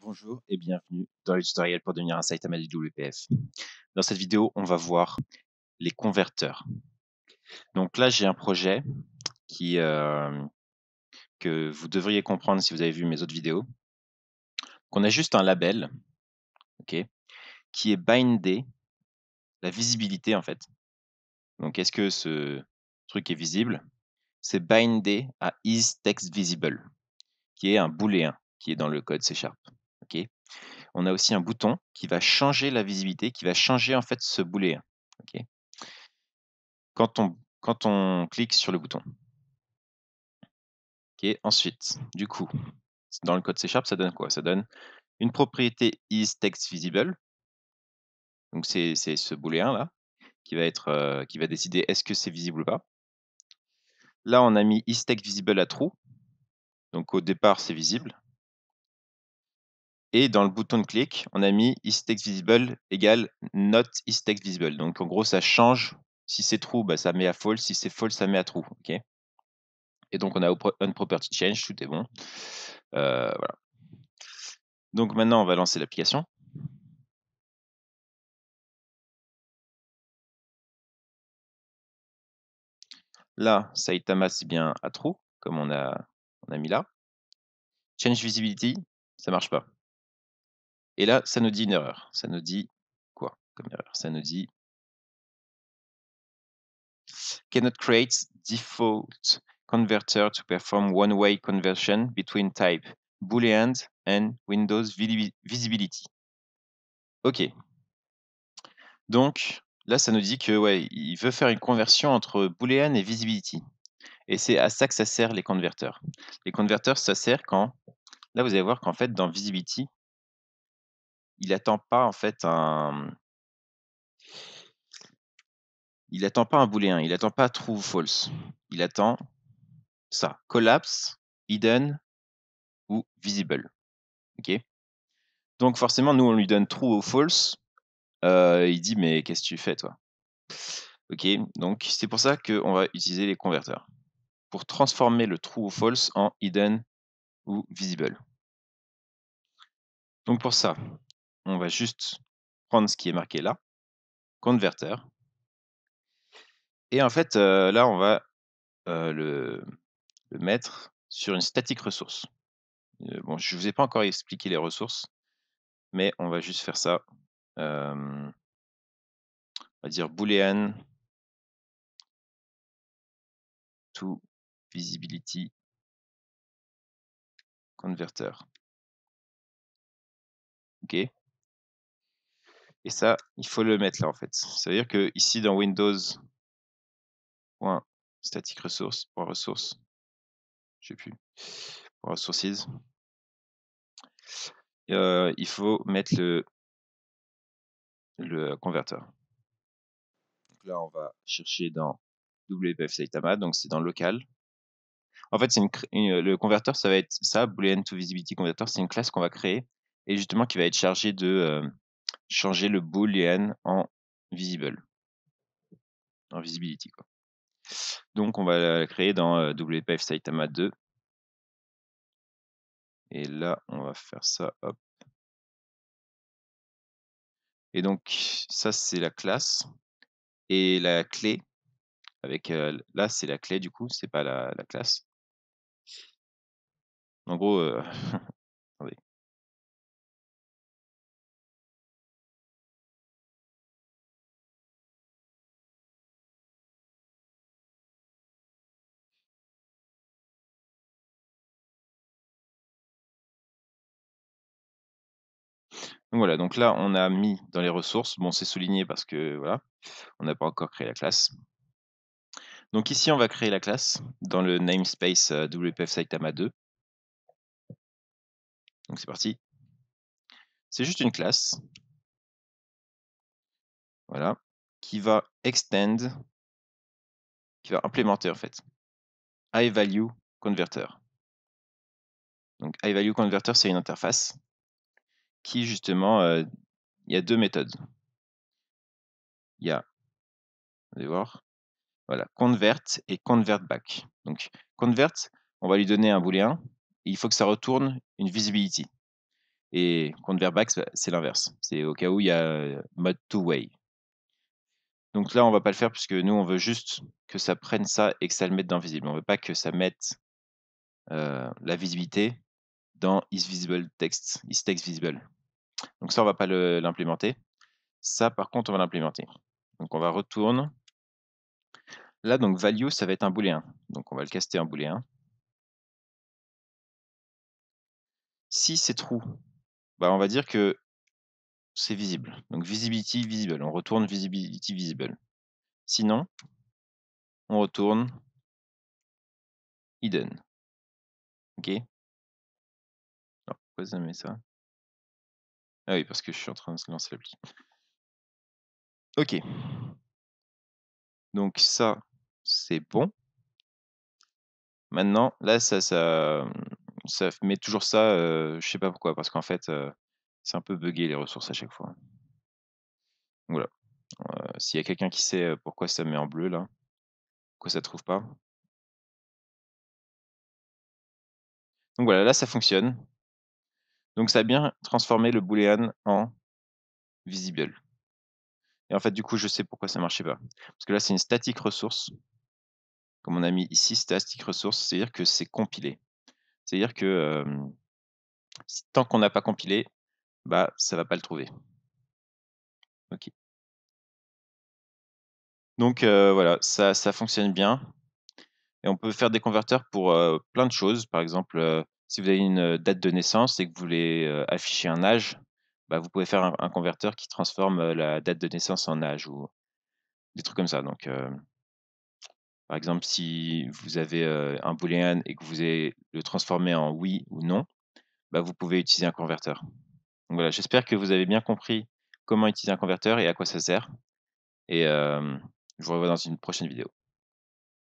Bonjour et bienvenue dans le tutoriel pour devenir un Saitama du WPF. Dans cette vidéo, on va voir les converteurs. Donc là, j'ai un projet qui, que vous devriez comprendre si vous avez vu mes autres vidéos. On a juste un label, ok, qui est bindé, la visibilité en fait. Donc est-ce que ce truc est visible? C'est bindé à isTextVisible, qui est un booléen qui est dans le code C#. Ok. On a aussi un bouton qui va changer la visibilité, qui va changer en fait ce booléen. Ok. Quand on clique sur le bouton. Ok. Ensuite, du coup, dans le code C#, ça donne quoi? Ça donne une propriété isTextVisible. Donc c'est ce booléen là qui va être qui va décider est-ce que c'est visible ou pas. Là, on a mis isTextVisible à true. Donc au départ, c'est visible. Et dans le bouton de clic, on a mis isTextVisible égale not isTextVisible. Donc en gros, ça change. Si c'est true, bah, ça met à false. Si c'est false, ça met à true. Ok. Et donc on a onProperty change, tout est bon. Voilà. Donc maintenant, on va lancer l'application. Là, Saitama, c'est bien à true, comme on a mis là. Change visibility, ça marche pas. Et là, ça nous dit une erreur. Ça nous dit quoi comme erreur? Ça nous dit cannot create default converter to perform one-way conversion between type Boolean and Windows visibility. OK. Donc là, ça nous dit que ouais, il veut faire une conversion entre Boolean et visibility. Et c'est à ça que ça sert les converteurs. Les converteurs, ça sert quand là, vous allez voir qu'en fait, dans visibility, il attend pas en fait il attend pas un booléen, il attend pas true ou false. Il attend ça, collapse, hidden ou visible. OK? Donc forcément, nous, on lui donne true ou false. Il dit mais qu'est-ce que tu fais toi? OK, donc c'est pour ça qu'on va utiliser les converteurs pour transformer le true ou false en hidden ou visible. Donc pour ça, on va juste prendre ce qui est marqué là, converter. Et en fait, là, on va le mettre sur une statique ressource. Bon, je ne vous ai pas encore expliqué les ressources, mais on va juste faire ça. On va dire boolean to visibility converter. OK. Et ça, il faut le mettre là en fait. Ça veut dire que ici dans Windows .static resource, .ressource, je sais plus, .resources, il faut mettre le converteur. Donc là, on va chercher dans WPF Saitama, donc c'est dans local. En fait, le converteur, ça va être ça, Boolean to Visibility Converter, c'est une classe qu'on va créer et justement qui va être chargée de changer le Boolean en visible, en visibility, quoi. Donc, on va la créer dans WPF Saitama 2. Et là, on va faire ça, hop. Et donc, ça, c'est la classe. Et la clé, avec là, c'est la clé du coup, c'est pas la classe. En gros, attendez. Donc voilà, donc là, on a mis dans les ressources. Bon, c'est souligné parce que voilà, on n'a pas encore créé la classe. Donc ici, on va créer la classe dans le namespace WPF Saitama 2. Donc c'est parti. C'est juste une classe, voilà, qui va extend, qui va implémenter en fait high value converter. Donc high value converter, c'est une interface qui justement, il y a deux méthodes. Il y a, vous allez voir, voilà, convert et convert back. Donc convert, on va lui donner un booléen, et il faut que ça retourne une visibility. et compte VERBAX, c'est l'inverse. C'est au cas où il y a, mode two way. Donc là, on va pas le faire puisque nous, on veut juste que ça prenne ça et que ça le mette dans visible. On veut pas que ça mette, la visibilité dans is text visible. Donc ça, on va pas l'implémenter. Ça, par contre, on va l'implémenter. Donc on va retourne. Là, donc value, ça va être un booléen. Donc on va le caster en booléen. Si c'est true, bah, on va dire que c'est visible. Donc visibility visible. On retourne visibility visible. Sinon, on retourne hidden. OK? Alors pourquoi ça met ça? Ah oui, parce que je suis en train de lancer l'appli. OK. Donc ça, c'est bon. Maintenant, là, ça met toujours ça, je sais pas pourquoi, parce qu'en fait, c'est un peu buggé les ressources à chaque fois. Voilà. S'il y a quelqu'un qui sait, pourquoi ça met en bleu là, pourquoi ça trouve pas. Donc voilà, là ça fonctionne. Donc ça a bien transformé le booléen en visible. Et en fait, du coup, je sais pourquoi ça marchait pas. Parce que là, c'est une static resource. Comme on a mis ici static resource, c'est-à-dire que c'est compilé. C'est-à-dire que, tant qu'on n'a pas compilé, bah, ça va pas le trouver. OK. Donc voilà, ça fonctionne bien et on peut faire des converteurs pour, plein de choses. Par exemple, si vous avez une, date de naissance et que vous voulez, afficher un âge, bah, vous pouvez faire un converteur qui transforme, la date de naissance en âge ou des trucs comme ça. Donc par exemple, si vous avez, un booléen et que vous voulez le transformer en oui ou non, bah, vous pouvez utiliser un converteur. Donc voilà, j'espère que vous avez bien compris comment utiliser un converteur et à quoi ça sert et je vous revois dans une prochaine vidéo.